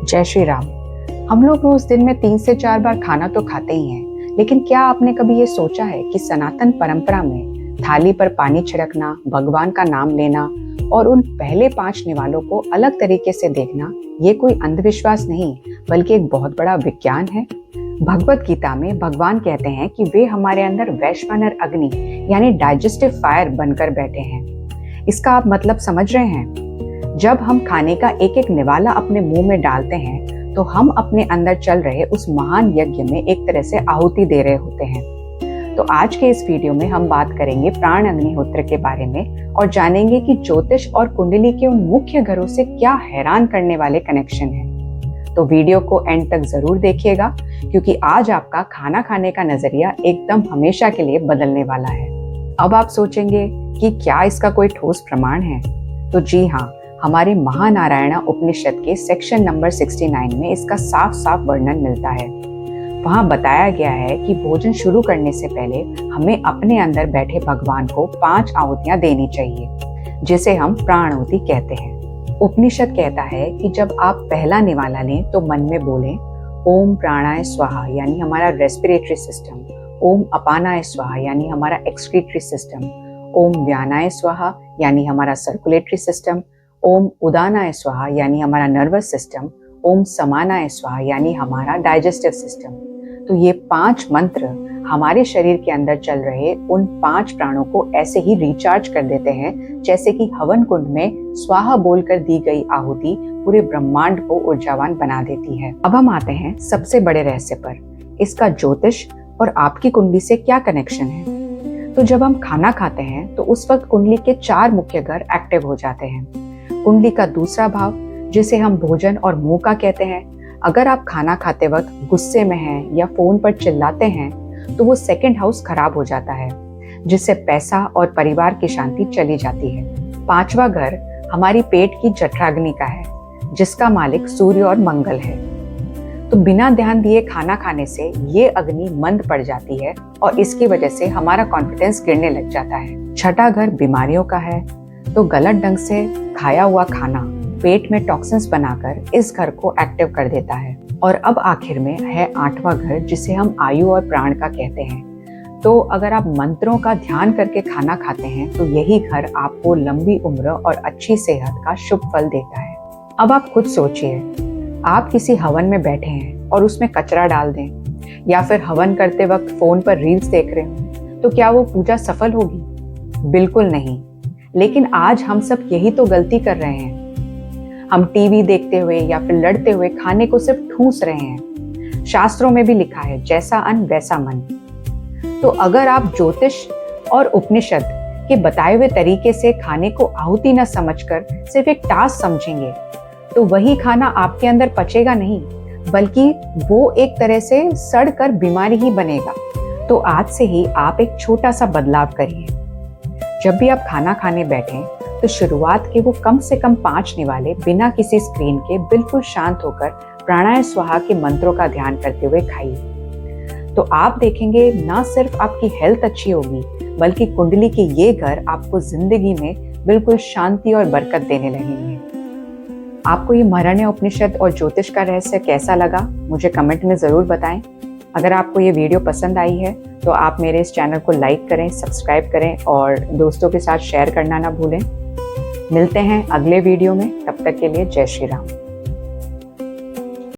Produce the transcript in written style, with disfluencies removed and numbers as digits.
जय श्री राम। हम लोग रोज दिन में 3 से 4 बार खाना तो खाते ही हैं, लेकिन क्या आपने कभी ये सोचा है कि सनातन परंपरा में थाली पर पानी छिड़कना, भगवान का नाम लेना और उन पहले 5 निवालों को अलग तरीके से देखना, ये कोई अंधविश्वास नहीं बल्कि एक बहुत बड़ा विज्ञान है। भगवत गीता में भगवान कहते हैं कि वे हमारे अंदर वैश्वानर अग्नि यानी डाइजेस्टिव फायर बनकर बैठे हैं। इसका आप मतलब समझ रहे हैं? जब हम खाने का एक एक निवाला अपने मुंह में डालते हैं तो हम अपने अंदर चल रहे उस महान यज्ञ में एक तरह से आहुति दे रहे होते हैं। तो आज के इस वीडियो में हम बात करेंगे प्राण अग्निहोत्र के बारे में और जानेंगे कि ज्योतिष और कुंडली के उन मुख्य घरों से क्या हैरान करने वाले कनेक्शन हैं। तो वीडियो को एंड तक जरूर देखिएगा, क्योंकि आज आपका खाना खाने का नजरिया एकदम हमेशा के लिए बदलने वाला है। अब आप सोचेंगे कि क्या इसका कोई ठोस प्रमाण है? तो जी हाँ, हमारे महानारायण उपनिषद के सेक्शन नंबर 69 में इसका साफ साफ वर्णन मिलता है। वहां बताया गया है कि भोजन शुरू करने से पहले हमें अपने अंदर बैठे भगवान को 5 आहुतियां देनी चाहिए, जिसे हम प्राणाहुति कहते हैं। उपनिषद कहता है कि जब आप पहला निवाला लें तो मन में बोलें ओम प्राणाय स्वाहा यानी हमारा रेस्पिरेटरी सिस्टम, ओम अपानाय स्वाहा यानी हमारा एक्सक्रीटरी सिस्टम, ओम व्यानाय स्वाहा यानी हमारा सर्कुलेटरी सिस्टम, ओम उदानाय स्वाहा यानी हमारा नर्वस सिस्टम, ओम समानाय स्वाहा यानी हमारा डाइजेस्टिव सिस्टम। तो ये 5 मंत्र हमारे शरीर के अंदर चल रहे उन 5 प्राणों को ऐसे ही रिचार्ज कर देते हैं जैसे कि हवन कुंड में स्वाहा बोलकर दी गई आहुति पूरे ब्रह्मांड को ऊर्जावान बना देती है। अब हम आते हैं सबसे बड़े रहस्य पर, इसका ज्योतिष और आपकी कुंडली से क्या कनेक्शन है। तो जब हम खाना खाते हैं तो उस वक्त कुंडली के 4 मुख्य घर एक्टिव हो जाते हैं। कुंडली का दूसरा भाव, जिसे हम भोजन और मुंह का कहते हैं, अगर आप खाना खाते वक्त गुस्से में हैं या फोन पर चिल्लाते हैं तो वो सेकंड हाउस खराब हो जाता है, जिससे पैसा और परिवार की शांति चली जाती है। 5वां घर हमारी पेट की जठराग्नि का है, जिसका मालिक सूर्य और मंगल है। तो बिना ध्यान दिए खाना खाने से ये अग्नि मंद पड़ जाती है और इसकी वजह से हमारा कॉन्फिडेंस गिरने लग जाता है। 6वां घर बीमारियों का है, तो गलत ढंग से खाया हुआ खाना पेट में टॉक्सिन्स बनाकर इस घर को एक्टिव कर देता है। और अब आखिर में है 8वां घर, जिसे हम आयु और प्राण का कहते हैं। तो अगर आप मंत्रों का ध्यान करके खाना खाते हैं तो यही घर आपको लंबी उम्र और अच्छी सेहत का शुभ फल देता है। अब आप खुद सोचिए, आप किसी हवन में बैठे हैं और उसमें कचरा डाल दें, या फिर हवन करते वक्त फोन पर रील्स देख रहे हो, तो क्या वो पूजा सफल होगी? बिल्कुल नहीं। लेकिन आज हम सब यही तो गलती कर रहे हैं। हम टीवी देखते हुए या फिर लड़ते हुए खाने को सिर्फ ठूस रहे हैं। शास्त्रों में भी लिखा है, जैसा अन्न वैसा मन। तो अगर आप ज्योतिष और उपनिषद के बताए हुए तरीके से खाने को आहुति न समझकर सिर्फ एक टास्क समझेंगे, तो वही खाना आपके अंदर पचेगा नहीं, बल्कि वो एक तरह से सड़ कर बीमारी ही बनेगा। तो आज से ही आप एक छोटा सा बदलाव करिए। जब भी आप खाना खाने बैठें तो शुरुआत के वो कम से कम 5 निवाले बिना किसी स्क्रीन के बिल्कुल शांत होकर प्राणायाम स्वाहा के मंत्रों का ध्यान करते हुए खाइए। तो आप देखेंगे ना सिर्फ आपकी हेल्थ अच्छी होगी, बल्कि कुंडली के ये घर आपको जिंदगी में बिल्कुल शांति और बरकत देने लगेंगे। आपको ये महाराण्य उपनिषद और ज्योतिष का रहस्य कैसा लगा, मुझे कमेंट में जरूर बताएं। अगर आपको ये वीडियो पसंद आई है तो आप मेरे इस चैनल को लाइक करें, सब्सक्राइब करें और दोस्तों के साथ शेयर करना ना भूलें। मिलते हैं अगले वीडियो में, तब तक के लिए जय श्री राम।